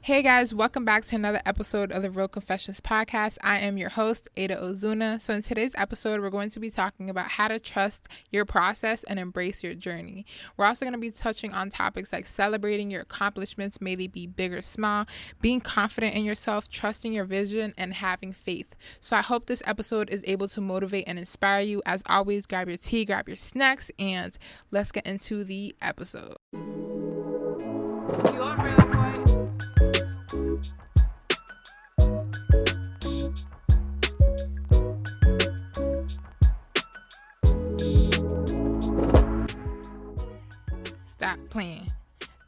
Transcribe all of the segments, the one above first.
Hey guys, welcome back to another episode of the Real Confessions podcast. I am your host, Aida Ozuna. So in today's episode, we're going to be talking about how to trust your process and embrace your journey. We're also going to be touching on topics like celebrating your accomplishments, may they be big or small, being confident in yourself, trusting your vision, and having faith. So I hope this episode is able to motivate and inspire you. As always, grab your tea, grab your snacks, and let's get into the episode. You're real boy. Stop playing.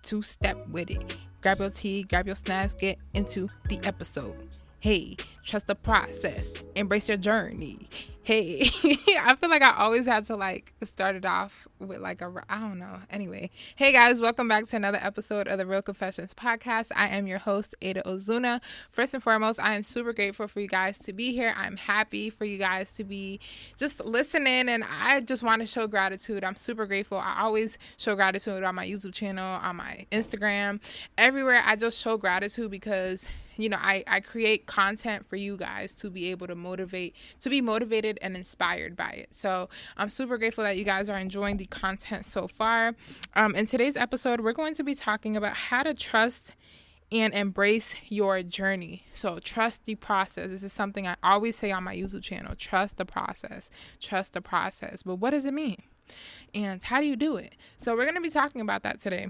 Two-step with it. Grab your tea, grab your snacks, get into the episode. Hey, trust the process. Embrace your journey. Hey, I feel like I always had to start it off with I don't know. Anyway, hey guys, welcome back to another episode of the Real Confessions podcast. I am your host, Aida Ozuna. First and foremost, I am super grateful for you guys to be here. I'm happy for you guys to be just listening, and I just want to show gratitude. I'm super grateful. I always show gratitude on my YouTube channel, on my Instagram, everywhere. I just show gratitude because I create content for you guys to be able to be motivated and inspired by it. So I'm super grateful that you guys are enjoying the content so far. In today's episode, we're going to be talking about how to trust and embrace your journey. So trust the process. This is something I always say on my YouTube channel. Trust the process. Trust the process. But what does it mean? And how do you do it? So we're going to be talking about that today.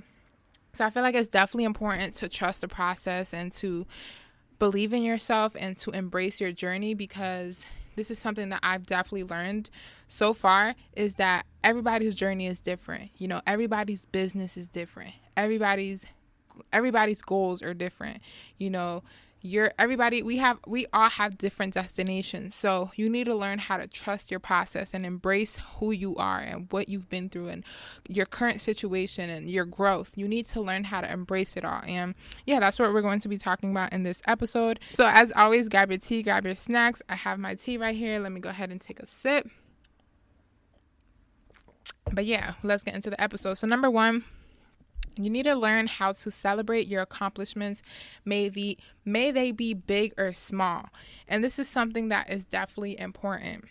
So I feel like it's definitely important to trust the process and to believe in yourself and to embrace your journey, because this is something that I've definitely learned so far, is that everybody's journey is different. Everybody's business is different. Everybody's goals are different. We all have different destinations. So you need to learn how to trust your process and embrace who you are and what you've been through and your current situation and your growth. You need to learn how to embrace it all. And yeah, that's what we're going to be talking about in this episode. So as always, grab your tea, grab your snacks. I have my tea right here. Let me go ahead and take a sip. But yeah, let's get into the episode. So number one, you need to learn how to celebrate your accomplishments, may they be big or small. And this is something that is definitely important.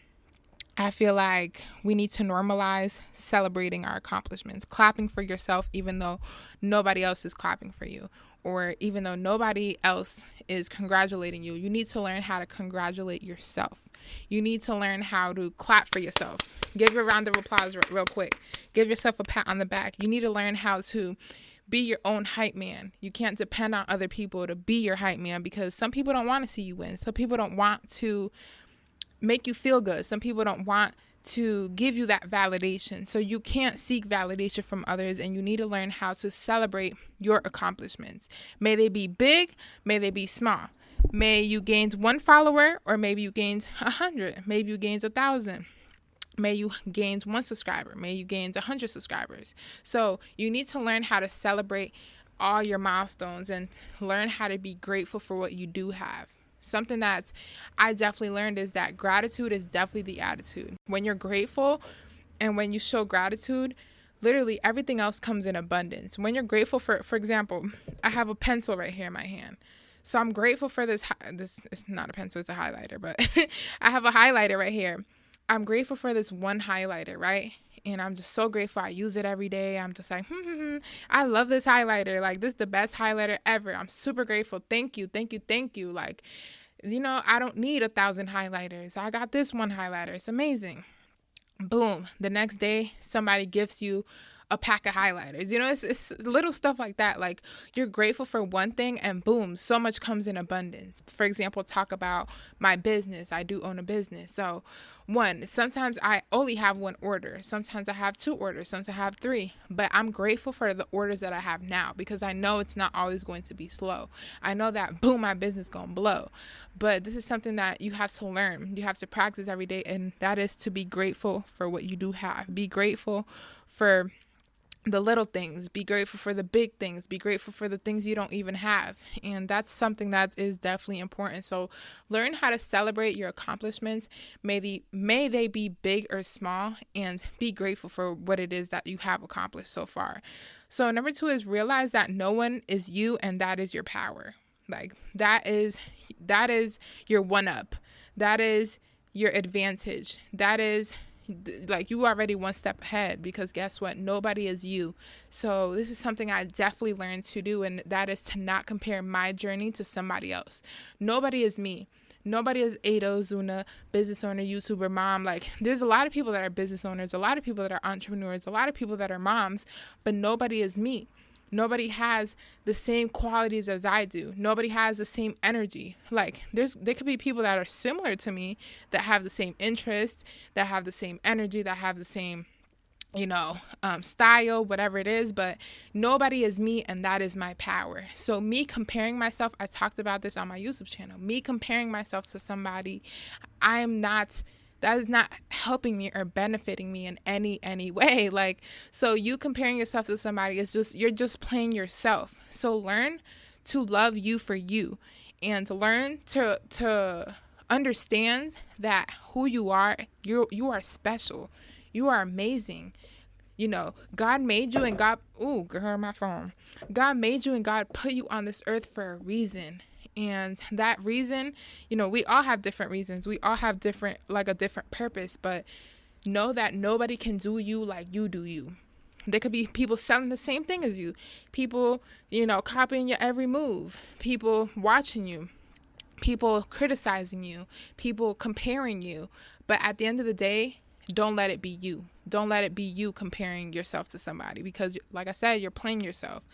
I feel like we need to normalize celebrating our accomplishments, clapping for yourself even though nobody else is clapping for you, or even though nobody else is congratulating you. You need to learn how to congratulate yourself. You need to learn how to clap for yourself. Give your round of applause real quick. Give yourself a pat on the back. You need to learn how to be your own hype man. You can't depend on other people to be your hype man, because some people don't want to see you win. Some people don't want to make you feel good. Some people don't want to give you that validation. So you can't seek validation from others, and you need to learn how to celebrate your accomplishments. May they be big, may they be small. May you gain 1 follower, or maybe you gained 100. Maybe you gained 1,000. May you gain 1 subscriber. May you gain 100 subscribers. So you need to learn how to celebrate all your milestones and learn how to be grateful for what you do have. Something that I definitely learned is that gratitude is definitely the attitude. When you're grateful and when you show gratitude, literally everything else comes in abundance. When you're grateful for example, I have a pencil right here in my hand. So I'm grateful for this it's not a pencil, it's a highlighter, but I have a highlighter right here. I'm grateful for this one highlighter, right? And I'm just so grateful. I use it every day. I'm just like, I love this highlighter. This is the best highlighter ever. I'm super grateful. Thank you. Thank you. Thank you. I don't need 1,000 highlighters. I got this one highlighter. It's amazing. Boom. The next day, somebody gifts you a pack of highlighters. It's little stuff like that. You're grateful for one thing and boom, so much comes in abundance. For example, talk about my business. I do own a business. So sometimes I only have 1 order. Sometimes I have 2 orders. Sometimes I have 3. But I'm grateful for the orders that I have now, because I know it's not always going to be slow. I know that boom, my business going to blow. But this is something that you have to learn. You have to practice every day. And that is to be grateful for what you do have. Be grateful for the little things, be grateful for the big things, be grateful for the things you don't even have. And that's something that is definitely important. So learn how to celebrate your accomplishments. May they be big or small, and be grateful for what it is that you have accomplished so far. So number 2 is realize that no one is you, and that is your power. Like that is your one up. That is your advantage. That is like you already one step ahead, because guess what? Nobody is you. So this is something I definitely learned to do, and that is to not compare my journey to somebody else. Nobody is me. Nobody is Aida Ozuna, business owner, YouTuber, mom. Like there's a lot of people that are business owners, a lot of people that are entrepreneurs, a lot of people that are moms, but nobody is me. Nobody has the same qualities as I do. Nobody has the same energy. Like there could be people that are similar to me that have the same interests, that have the same energy, that have the same, style, whatever it is, but nobody is me, and that is my power. So me comparing myself, I talked about this on my YouTube channel, me comparing myself to somebody, that is not helping me or benefiting me in any way. Like, so you comparing yourself to somebody is you're just playing yourself. So learn to love you for you, and to learn to understand that who you are, you are special. You are amazing. God made you, and God made you, and God put you on this earth for a reason. And that reason, we all have different reasons. We all have a different purpose, but know that nobody can do you like you do you. There could be people selling the same thing as you, people, copying your every move, people watching you, people criticizing you, people comparing you. But at the end of the day, don't let it be you. Don't let it be you comparing yourself to somebody, because like I said, you're playing yourself.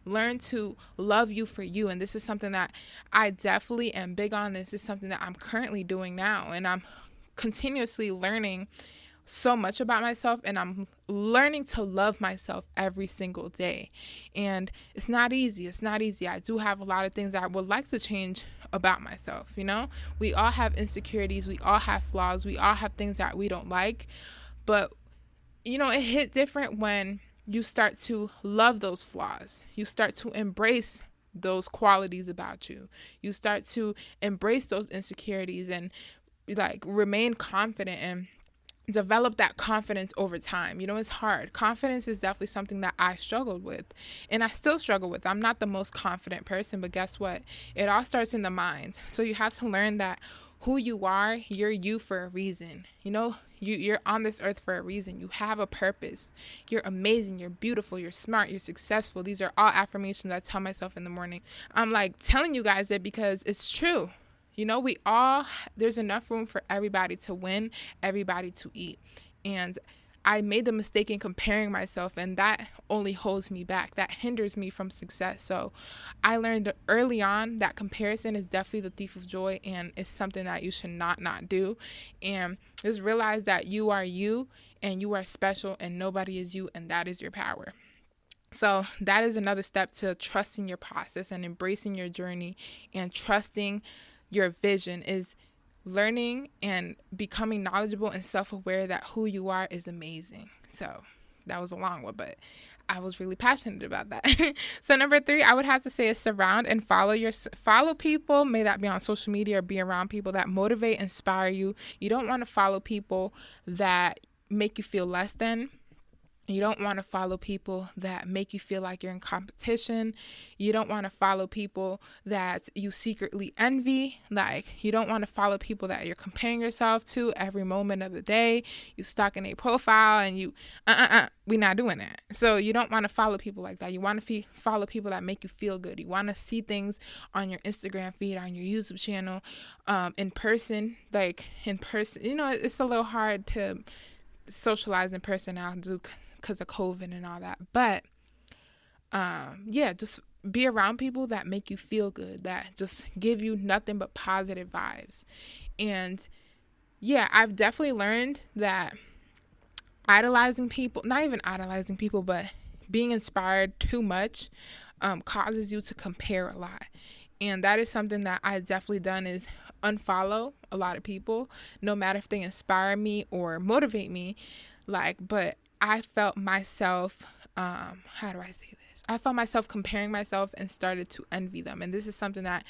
Learn to love you for you. And this is something that I definitely am big on. This is something that I'm currently doing now. And I'm continuously learning so much about myself, and I'm learning to love myself every single day. And it's not easy. I do have a lot of things that I would like to change about myself. We all have insecurities. We all have flaws. We all have things that we don't like. But, it hit different when you start to love those flaws. You start to embrace those qualities about you. You start to embrace those insecurities and remain confident and develop that confidence over time. It's hard. Confidence is definitely something that I struggled with, and I still struggle with. I'm not the most confident person, but guess what? It all starts in the mind. So you have to learn that who you are, you're you for a reason. You're on this earth for a reason. You have a purpose. You're amazing. You're beautiful. You're smart. You're successful. These are all affirmations I tell myself in the morning. I'm telling you guys that because it's true. There's enough room for everybody to win, everybody to eat. And I made the mistake in comparing myself, and that only holds me back. That hinders me from success. So I learned early on that comparison is definitely the thief of joy, and it's something that you should not do. And just realize that you are you, and you are special, and nobody is you, and that is your power. So that is another step to trusting your process and embracing your journey and trusting your vision, is learning and becoming knowledgeable and self-aware that who you are is amazing. So that was a long one, but I was really passionate about that. So number 3, I would have to say is surround and follow people, may that be on social media or be around people that motivate, inspire you. You don't want to follow people that make you feel less than. You don't want to follow people that make you feel like you're in competition. You don't want to follow people that you secretly envy. You don't want to follow people that you're comparing yourself to every moment of the day. You stuck in a profile and you, we're not doing that. So you don't want to follow people like that. You want to follow people that make you feel good. You want to see things on your Instagram feed, on your YouTube channel, in person. It's a little hard to socialize in person now because of COVID and all that. But just be around people that make you feel good, that just give you nothing but positive vibes. And I've definitely learned that idolizing people, not even idolizing people, but being inspired too much causes you to compare a lot. And that is something that I've definitely done, is unfollow a lot of people, no matter if they inspire me or motivate me. But I felt myself how do I say this? I found myself comparing myself and started to envy them. And this is something that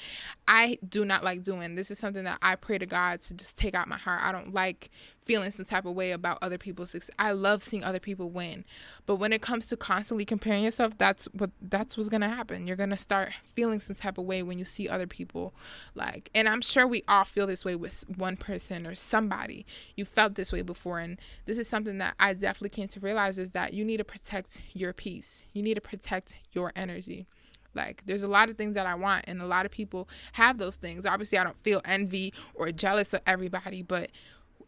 I do not like doing. This is something that I pray to God to just take out my heart. I don't like feeling some type of way about other people's success. I love seeing other people win. But when it comes to constantly comparing yourself, that's what's going to happen. You're going to start feeling some type of way when you see other people, like, and I'm sure we all feel this way with one person or somebody. You felt this way before, and this is something that I definitely came to realize, is that you need to protect your peace. You need to protect your energy. Like, there's a lot of things that I want, and a lot of people have those things. Obviously, I don't feel envy or jealous of everybody, but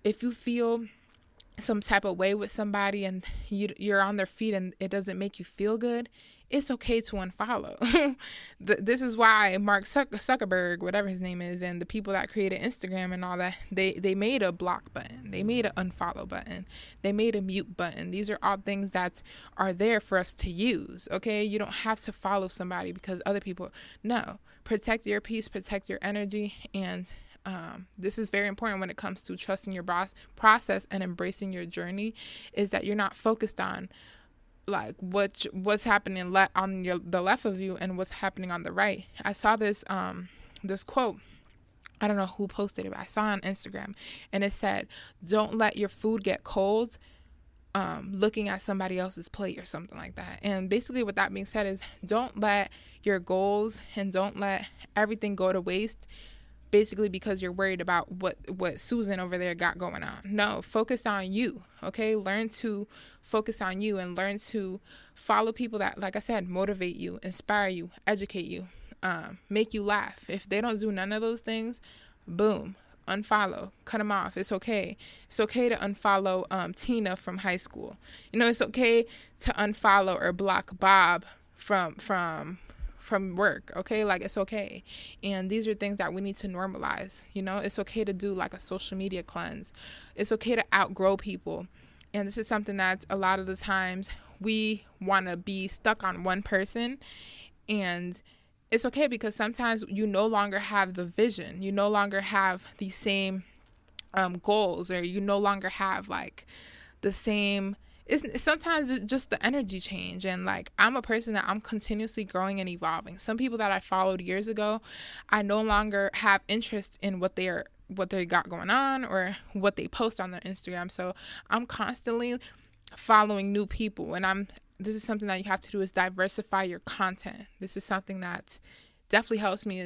if you feel some type of way with somebody and you're on their feet and it doesn't make you feel good, it's okay to unfollow. This is why Mark Zuckerberg, whatever his name is, and the people that created Instagram and all that, they made a block button. They made an unfollow button. They made a mute button. These are all things that are there for us to use, okay? You don't have to follow somebody because other people, no. Protect your peace, protect your energy, and this is very important when it comes to trusting your process and embracing your journey, is that you're not focused on like what's happening on the left of you and what's happening on the right. I saw this quote. I don't know who posted it, but I saw it on Instagram, and it said, "Don't let your food get cold looking at somebody else's plate," or something like that. And basically what that being said is, don't let your goals and don't let everything go to waste basically because you're worried about what Susan over there got going on. No, focus on you, okay? Learn to focus on you and learn to follow people that, like I said, motivate you, inspire you, educate you, make you laugh. If they don't do none of those things, boom, unfollow, cut them off. It's okay. It's okay to unfollow Tina from high school. You know, it's okay to unfollow or block Bob from work, okay? Like, it's okay. And these are things that we need to normalize. You know, it's okay to do like a social media cleanse. It's okay to outgrow people. And this is something that a lot of the times we want to be stuck on one person, and it's okay because sometimes you no longer have the vision. You no longer have the same goals, or you no longer have like the same. Sometimes just the energy change. And like, I'm a person that I'm continuously growing and evolving. Some people that I followed years ago, I no longer have interest in what they got going on or what they post on their Instagram. So I'm constantly following new people, and this is something that you have to do, is diversify your content. This is something that definitely helps me,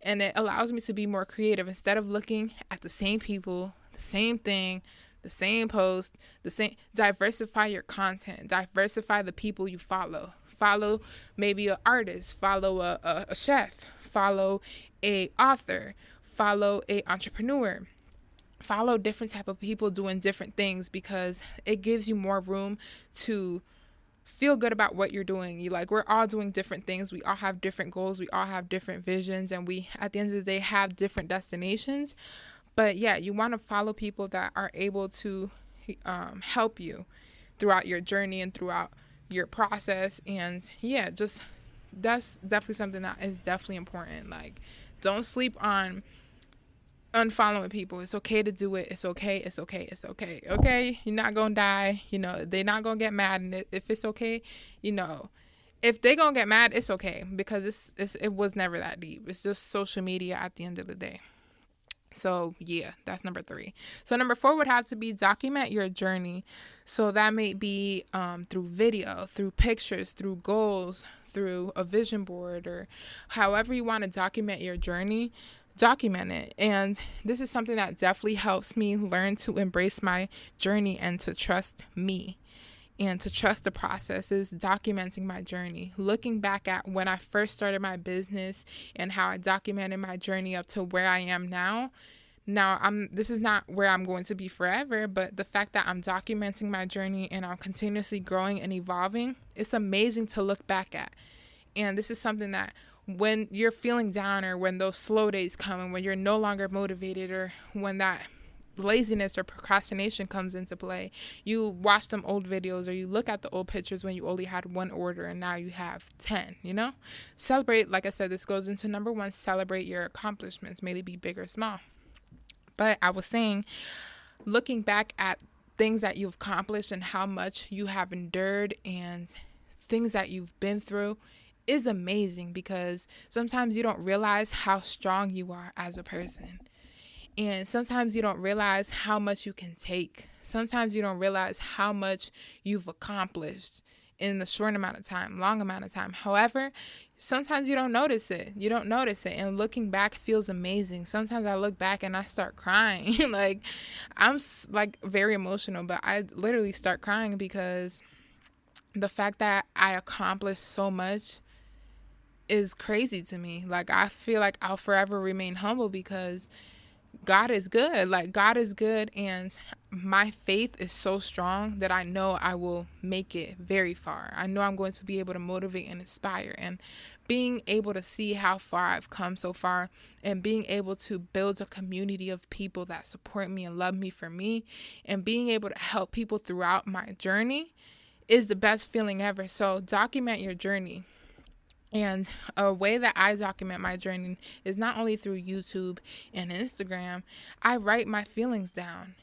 and it allows me to be more creative instead of looking at the same people, the same thing, the same post, the same. Diversify your content, diversify the people you follow. Follow maybe an artist, follow a chef, follow a author, follow a entrepreneur, follow different type of people doing different things, because it gives you more room to feel good about what you're doing. We're all doing different things. We all have different goals. We all have different visions, and we, at the end of the day, have different destinations. But yeah, you want to follow people that are able to help you throughout your journey and throughout your process. And yeah, just that's definitely something that is definitely important. Like, don't sleep on unfollowing people. It's okay to do it. It's okay. It's okay. It's okay. Okay, you're not gonna die. You know, they're not gonna get mad. And if it's okay, you know, if they gonna get mad, it's okay, because it was never that deep. It's just social media at the end of the day. So yeah, that's number 3. So number 4 would have to be document your journey. So that may be through video, through pictures, through goals, through a vision board, or however you want to document your journey. Document it. And this is something that definitely helps me learn to embrace my journey and to trust me and to trust the process, is documenting my journey, looking back at when I first started my business and how I documented my journey up to where I am now. This is not where I'm going to be forever, but the fact that I'm documenting my journey and I'm continuously growing and evolving, it's amazing to look back at. And this is something that when you're feeling down, or when those slow days come, and when you're no longer motivated, or when that laziness or procrastination comes into play, you watch them old videos, or you look at the old pictures when you only had one order and now you have 10, you know? Celebrate, like I said, this goes into number 1, celebrate your accomplishments, may they be big or small. But I was saying, looking back at things that you've accomplished and how much you have endured and things that you've been through is amazing, because sometimes you don't realize how strong you are as a person. And sometimes you don't realize how much you can take. Sometimes you don't realize how much you've accomplished in a short amount of time, long amount of time. However, sometimes you don't notice it. You don't notice it. And looking back feels amazing. Sometimes I look back and I start crying. Like, I'm like very emotional, but I literally start crying because the fact that I accomplished so much is crazy to me. Like, I feel like I'll forever remain humble because God is good. Like, God is good, and my faith is so strong that I know I will make it very far. I know I'm going to be able to motivate and inspire, and being able to see how far I've come so far, and being able to build a community of people that support me and love me for me, and being able to help people throughout my journey is the best feeling ever. So document your journey. And a way that I document my journey is not only through YouTube and Instagram. I write my feelings down,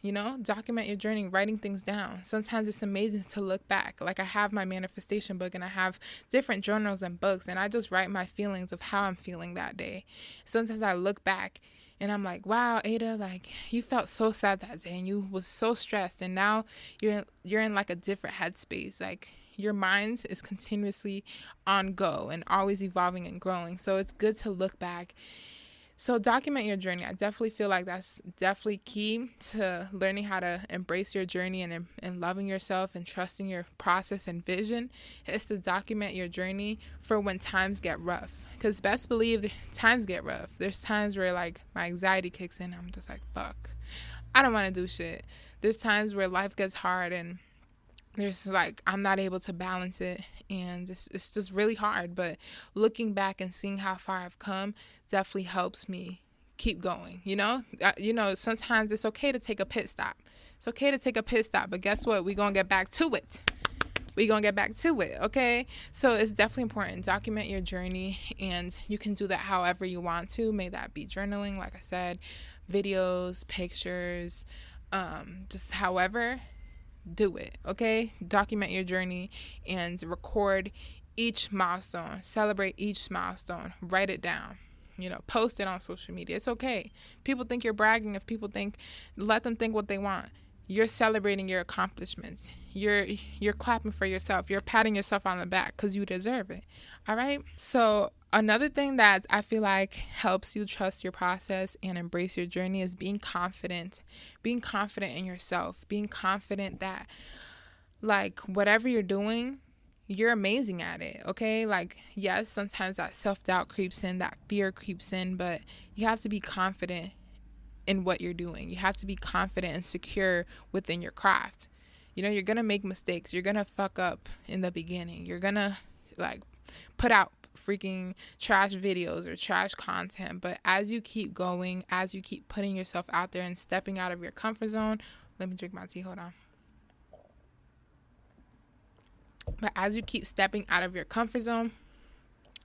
document your journey, writing things down. Sometimes it's amazing to look back. Like, I have my manifestation book, and I have different journals and books, and I just write my feelings of how I'm feeling that day. Sometimes I look back and I'm like, wow, Ada, like, you felt so sad that day and you was so stressed, and now you're in like a different headspace. Like, your mind is continuously on go and always evolving and growing. So it's good to look back. So document your journey. I definitely feel like that's definitely key to learning how to embrace your journey and loving yourself and trusting your process and vision, is to document your journey for when times get rough. Because best believe times get rough. There's times where, like, my anxiety kicks in. I'm just like, fuck, I don't want to do shit. There's times where life gets hard and there's like, I'm not able to balance it, and it's just really hard. But looking back and seeing how far I've come definitely helps me keep going. Sometimes it's okay to take a pit stop. It's okay to take a pit stop, but guess what? We're going to get back to it. Okay? So it's definitely important. Document your journey, and you can do that however you want to. May that be journaling, like I said, videos, pictures, just however. Do it, okay? Document your journey and record each milestone. Celebrate each milestone. Write it down. Post it on social media. It's okay. People think you're bragging. If people think, let them think what they want. You're celebrating your accomplishments. You're clapping for yourself. You're patting yourself on the back because you deserve it. All right? So another thing that I feel like helps you trust your process and embrace your journey is being confident. Being confident in yourself. Being confident that, like, whatever you're doing, you're amazing at it, okay? Like, yes, sometimes that self-doubt creeps in, that fear creeps in, but you have to be confident in what you're doing. You have to be confident and secure within your craft. You're going to make mistakes. You're going to fuck up in the beginning. You're going to, like, put out freaking trash videos or trash content. But as you keep going, as you keep putting yourself out there and stepping out of your comfort zone, let me drink my tea, hold on. But as you keep stepping out of your comfort zone,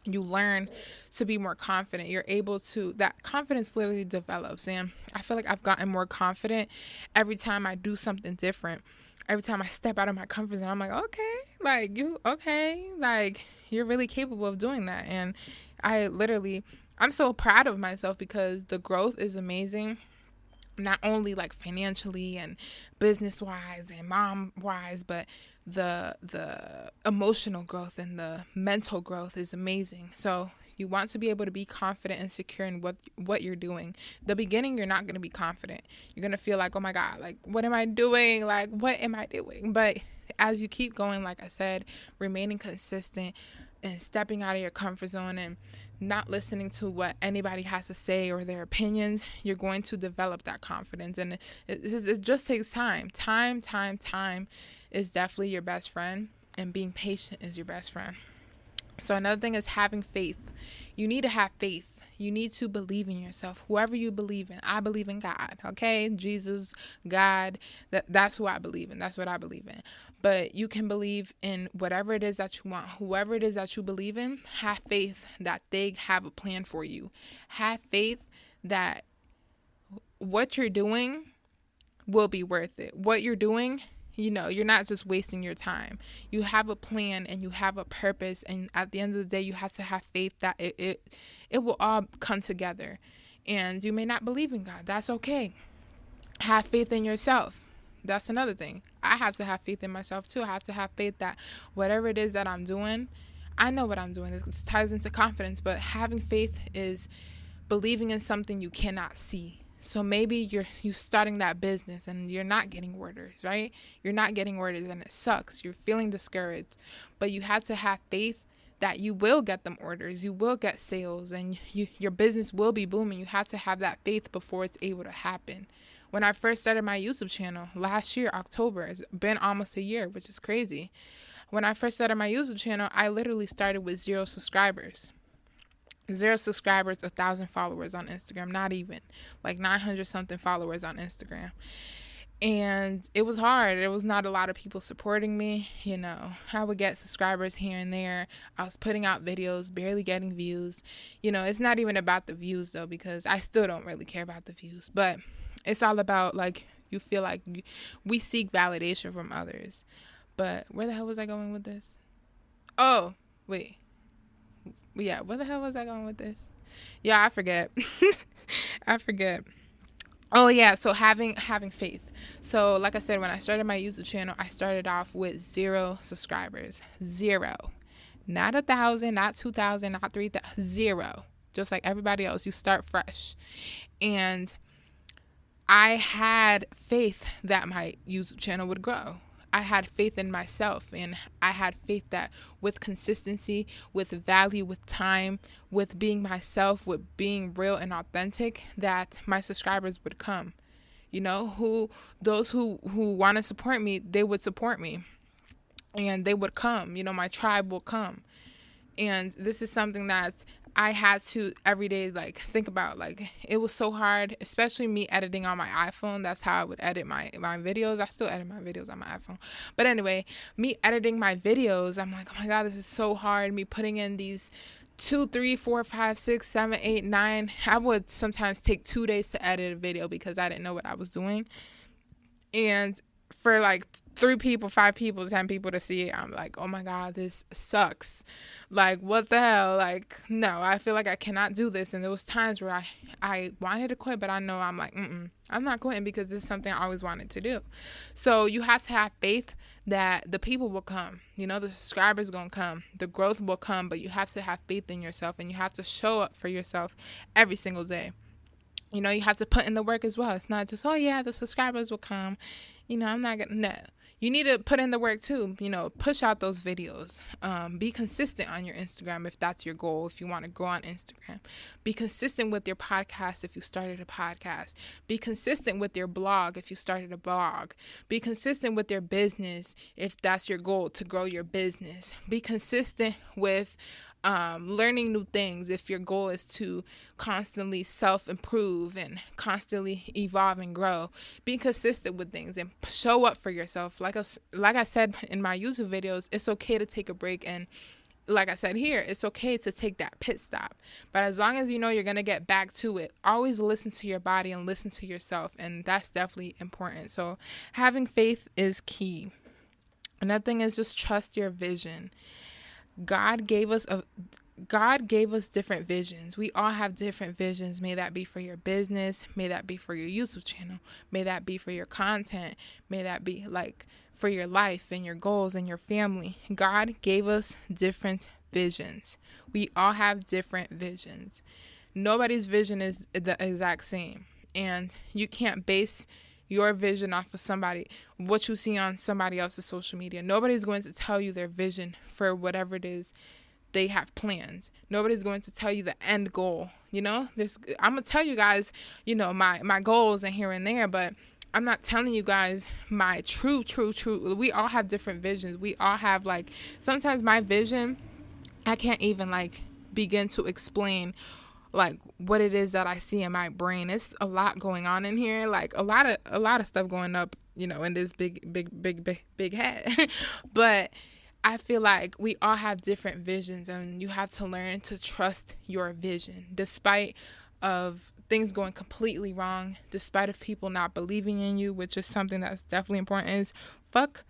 you learn to be more confident. You're able to, that confidence literally develops. And I feel like I've gotten more confident every time I do something different. Every time I step out of my comfort zone, I'm like, okay, like, you're really capable of doing that. And I'm so proud of myself because the growth is amazing. Not only like financially and business wise and mom wise, but the emotional growth and the mental growth is amazing. So you want to be able to be confident and secure in what you're doing. The beginning, you're not going to be confident. You're going to feel like, oh my God, like, what am I doing? Like, what am I doing? But as you keep going, like I said, remaining consistent and stepping out of your comfort zone and not listening to what anybody has to say or their opinions, you're going to develop that confidence. And it just takes time. Time is definitely your best friend, and being patient is your best friend. So another thing is having faith. You need to have faith. You need to believe in yourself. Whoever you believe in. I believe in God, okay? Jesus, God, that's who I believe in. That's what I believe in. But you can believe in whatever it is that you want. Whoever it is that you believe in, have faith that they have a plan for you. Have faith that what you're doing will be worth it. What you're doing you're not just wasting your time. You have a plan and you have a purpose, and at the end of the day, you have to have faith that it will all come together. And you may not believe in God. That's okay. Have faith in yourself. That's another thing. I have to have faith in myself too. I have to have faith that whatever it is that I'm doing, I know what I'm doing. This ties into confidence, but having faith is believing in something you cannot see. So maybe you're starting that business and you're not getting orders, right? You're not getting orders and it sucks. You're feeling discouraged, but you have to have faith that you will get them orders, you will get sales, and your business will be booming. You have to have that faith before it's able to happen. When I first started my YouTube channel last year, October, it's been almost a year, which is crazy. When I first started my YouTube channel, I literally started with 0 subscribers. 0 subscribers, 1,000 followers on Instagram, not even, like 900 something followers on Instagram. And it was hard. There was not a lot of people supporting me. I would get subscribers here and there. I was putting out videos, barely getting views. It's not even about the views though, because I still don't really care about the views, but it's all about like, you feel like we seek validation from others. But where the hell was I going with this? Oh, wait. Yeah, where the hell was I going with this? Yeah, I forget. I forget. Oh yeah, so having faith. So like I said, when I started my YouTube channel, I started off with 0 subscribers. 0. Not 1,000, not 2,000, not 3,000. 0. Just like everybody else, you start fresh. And I had faith that my YouTube channel would grow. I had faith in myself, and I had faith that with consistency, with value, with time, with being myself, with being real and authentic, that my subscribers would come. Those who want to support me, they would support me, and they would come. My tribe will come. And this is something that I had to every day think about. It was so hard, especially me editing on my iPhone. That's how I would edit my videos. I still edit my videos on my iPhone. But anyway, me editing my videos, I'm like, oh my God, this is so hard. Me putting in these 2, 3, 4, 5, 6, 7, 8, 9. I would sometimes take 2 days to edit a video because I didn't know what I was doing. And for 3 people, 5 people, 10 people to see it, I'm like, oh my God, this sucks. What the hell? No, I feel like I cannot do this. And there was times where I wanted to quit, but I know I'm like, I'm not quitting because this is something I always wanted to do. So you have to have faith that the people will come. The subscribers going to come. The growth will come, but you have to have faith in yourself, and you have to show up for yourself every single day. You have to put in the work as well. It's not just, oh yeah, the subscribers will come. I'm not going to, no. You need to put in the work too. Push out those videos. Be consistent on your Instagram if that's your goal, if you want to grow on Instagram. Be consistent with your podcast if you started a podcast. Be consistent with your blog if you started a blog. Be consistent with your business if that's your goal, to grow your business. Be consistent with learning new things if your goal is to constantly self-improve and constantly evolve and grow. Be consistent with things and show up for yourself. Like I said in my YouTube videos, it's okay to take a break, and like I said here, it's okay to take that pit stop. But as long as you're going to get back to it, always listen to your body and listen to yourself, and that's definitely important. So having faith is key. Another thing is just trust your vision. God gave us different visions. We all have different visions. May that be for your business. May that be for your YouTube channel. May that be for your content. May that be for your life and your goals and your family. God gave us different visions. We all have different visions. Nobody's vision is the exact same. And you can't base your vision off of what you see on somebody else's social media. Nobody's going to tell you their vision for whatever it is they have plans. Nobody's going to tell you the end goal. I'm going to tell you guys, my goals and here and there, but I'm not telling you guys my true. We all have different visions. We all have sometimes my vision, I can't even begin to explain what it is that I see in my brain. It's a lot going on in here, a lot of stuff going up, in this big head. But I feel like we all have different visions, and you have to learn to trust your vision despite of things going completely wrong, despite of people not believing in you, which is something that's definitely important, is fuck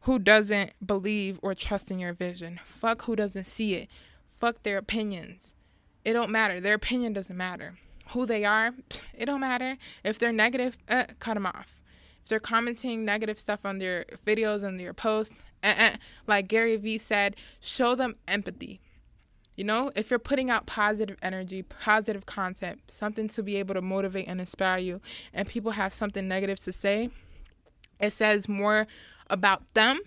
who doesn't believe or trust in your vision. Fuck who doesn't see it. Fuck their opinions. It don't matter. Their opinion doesn't matter. Who they are, it don't matter. If they're negative, cut them off. If they're commenting negative stuff on their videos and their posts, like Gary Vee said, show them empathy. You know, if you're putting out positive energy, positive content, something to be able to motivate and inspire you, and people have something negative to say, it says more about them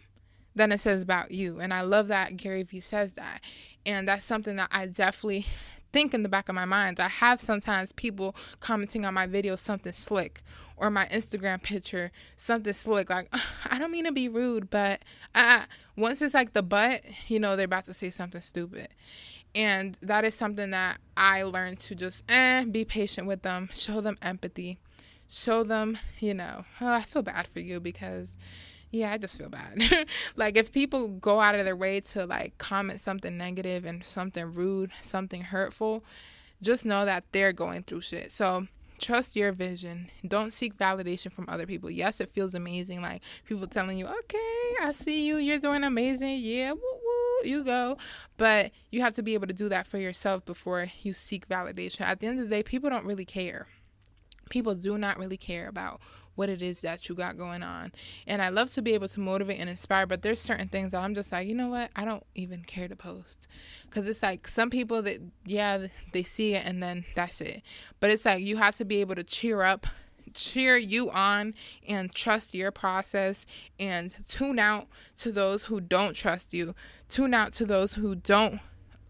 than it says about you. And I love that Gary Vee says that. And that's something that I definitely think in the back of my mind. I have sometimes people commenting on my videos something slick, or my Instagram picture something slick, like, I don't mean to be rude, but once it's like the but, you know, they're about to say something stupid. And that is something that I learned to just be patient with them, show them empathy, show them, you know, I feel bad for you, because yeah, I just feel bad. Like, if people go out of their way to like comment something negative and something rude, something hurtful, just know that they're going through shit. So trust your vision. Don't seek validation from other people. Yes, it feels amazing, like people telling you, okay, I see you, you're doing amazing, yeah, woo woo, you go. But you have to be able to do that for yourself before you seek validation. At the end of the day, people don't really care. People do not really care about what it is that you got going on. And I love to be able to motivate and inspire, but there's certain things that I'm just like, you know what, I don't even care to post. Because it's like some people that, yeah, they see it and then that's it. But it's like you have to be able to cheer you on, and trust your process, and tune out to those who don't trust you, tune out to those who don't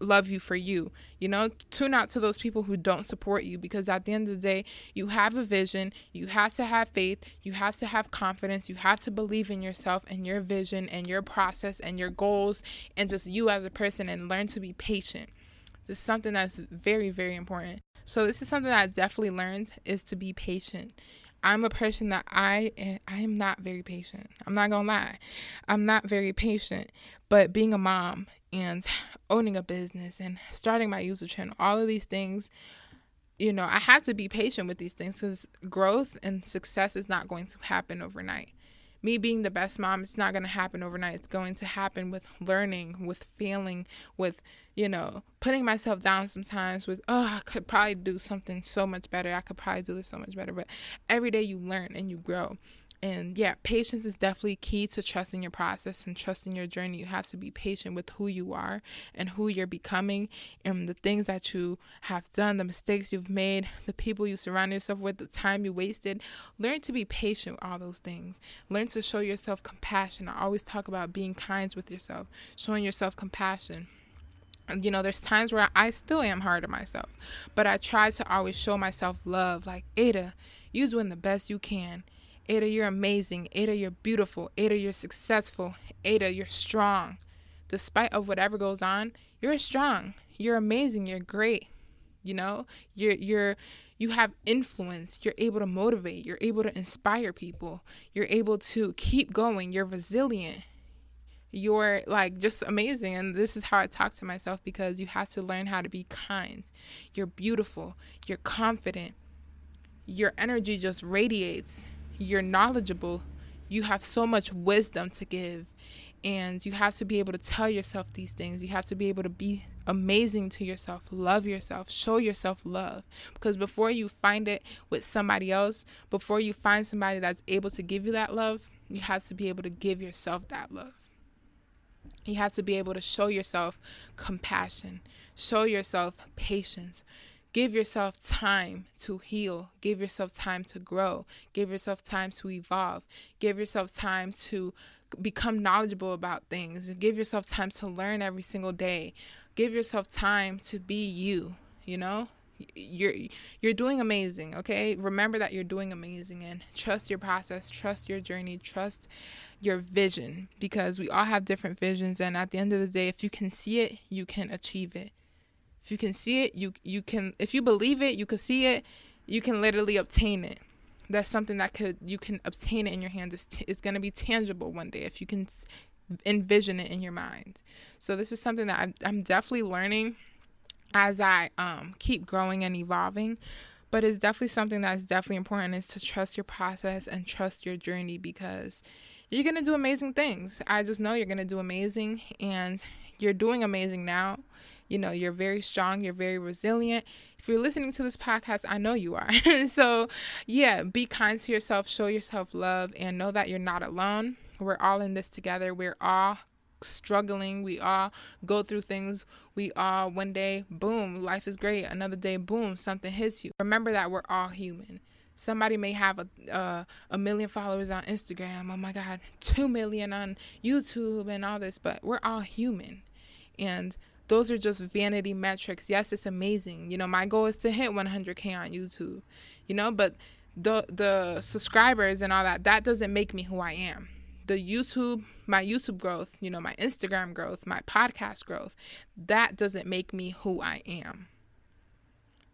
love you for you, you know, tune out to those people who don't support you, because at the end of the day, you have a vision, you have to have faith, you have to have confidence, you have to believe in yourself and your vision and your process and your goals and just you as a person, and learn to be patient. This is something that's very, very important. So this is something that I definitely learned, is to be patient. I'm a person that I am not very patient. I'm not gonna lie. I'm not very patient. But being a mom and owning a business and starting my YouTube channel, all of these things, you know, I have to be patient with these things, because growth and success is not going to happen overnight. Me being the best mom, it's not going to happen overnight. It's going to happen with learning, with failing, with, you know, putting myself down sometimes with, I could probably do something so much better. I could probably do this so much better. But every day you learn and you grow. And yeah, patience is definitely key to trusting your process and trusting your journey. You have to be patient with who you are and who you're becoming, and the things that you have done, the mistakes you've made, the people you surround yourself with, the time you wasted. Learn to be patient with all those things. Learn to show yourself compassion. I always talk about being kind with yourself, showing yourself compassion. And, you know, there's times where I still am hard on myself, but I try to always show myself love. Like, Ada, you're doing the best you can. Ada, you're amazing. Ada, you're beautiful. Ada, you're successful. Ada, you're strong. Despite of whatever goes on, you're strong. You're amazing. You're great. You know, you have influence. You're able to motivate. You're able to inspire people. You're able to keep going. You're resilient. You're like just amazing. And this is how I talk to myself, because you have to learn how to be kind. You're beautiful. You're confident. Your energy just radiates. You're knowledgeable. You have so much wisdom to give, and you have to be able to tell yourself these things. You have to be able to be amazing to yourself, love yourself, show yourself love, because before you find it with somebody else, before you find somebody that's able to give you that love, you have to be able to give yourself that love. You have to be able to show yourself compassion, show yourself patience. Give yourself time to heal. Give yourself time to grow. Give yourself time to evolve. Give yourself time to become knowledgeable about things. Give yourself time to learn every single day. Give yourself time to be you, you know? You're doing amazing, okay? Remember that you're doing amazing, and trust your process, trust your journey, trust your vision, because we all have different visions, and at the end of the day, if you can see it, you can achieve it. If you can see it, you can, if you believe it, you can see it, you can literally obtain it. That's something that you can obtain it in your hands. It's going to be tangible one day if you can envision it in your mind. So this is something that I'm definitely learning as I keep growing and evolving. But it's definitely something that's definitely important, is to trust your process and trust your journey, because you're going to do amazing things. I just know you're going to do amazing, and you're doing amazing now. You know, you're very strong. You're very resilient. If you're listening to this podcast, I know you are. So, yeah, be kind to yourself. Show yourself love, and know that you're not alone. We're all in this together. We're all struggling. We all go through things. We all, one day, boom, life is great. Another day, boom, something hits you. Remember that we're all human. Somebody may have a million followers on Instagram. Oh my God, 2 million on YouTube and all this, but we're all human. And those are just vanity metrics. Yes, it's amazing. You know, my goal is to hit 100K on YouTube, you know, but the subscribers and all that doesn't make me who I am. My YouTube growth, you know, my Instagram growth, my podcast growth, that doesn't make me who I am.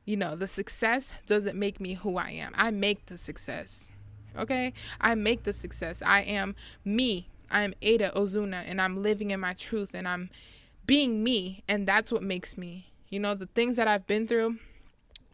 You know, the success doesn't make me who I am. I make the success. Okay? I make the success. I am me. I am Aida Ozuna, and I'm living in my truth, and I'm being me, and that's what makes me. You know, the things that I've been through,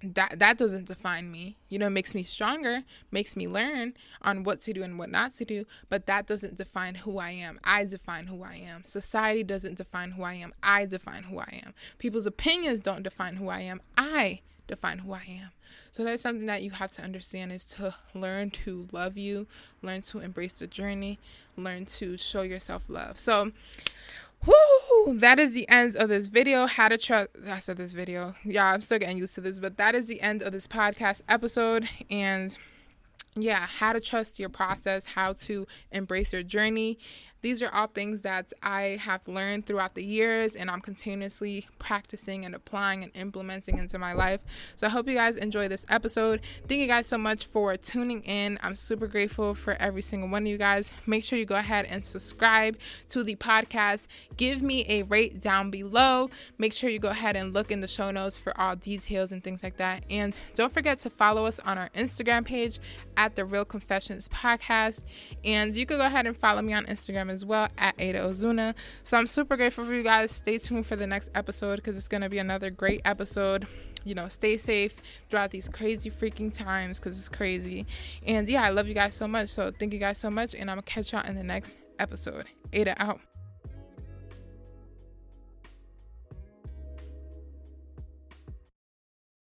that doesn't define me. You know, it makes me stronger, makes me learn on what to do and what not to do, but that doesn't define who I am. I define who I am. Society doesn't define who I am. I define who I am. People's opinions don't define who I am. I define who I am. So that's something that you have to understand, is to learn to love you, learn to embrace the journey, learn to show yourself love. So that is the end of this video. I said this video. Yeah, I'm still getting used to this, but that is the end of this podcast episode. And yeah, how to trust your process, how to embrace your journey. These are all things that I have learned throughout the years, and I'm continuously practicing and applying and implementing into my life. So I hope you guys enjoy this episode. Thank you guys so much for tuning in. I'm super grateful for every single one of you guys. Make sure you go ahead and subscribe to the podcast. Give me a rate down below. Make sure you go ahead and look in the show notes for all details and things like that. And don't forget to follow us on our Instagram page at The Real Confessions Podcast. And you can go ahead and follow me on Instagram as well at Aida Ozuna. So I'm super grateful for you guys. Stay tuned for the next episode, because it's going to be another great episode. You know, stay safe throughout these crazy freaking times, because it's crazy. And yeah, I love you guys so much. So thank you guys so much, and I'm going to catch y'all in the next episode. Aida out.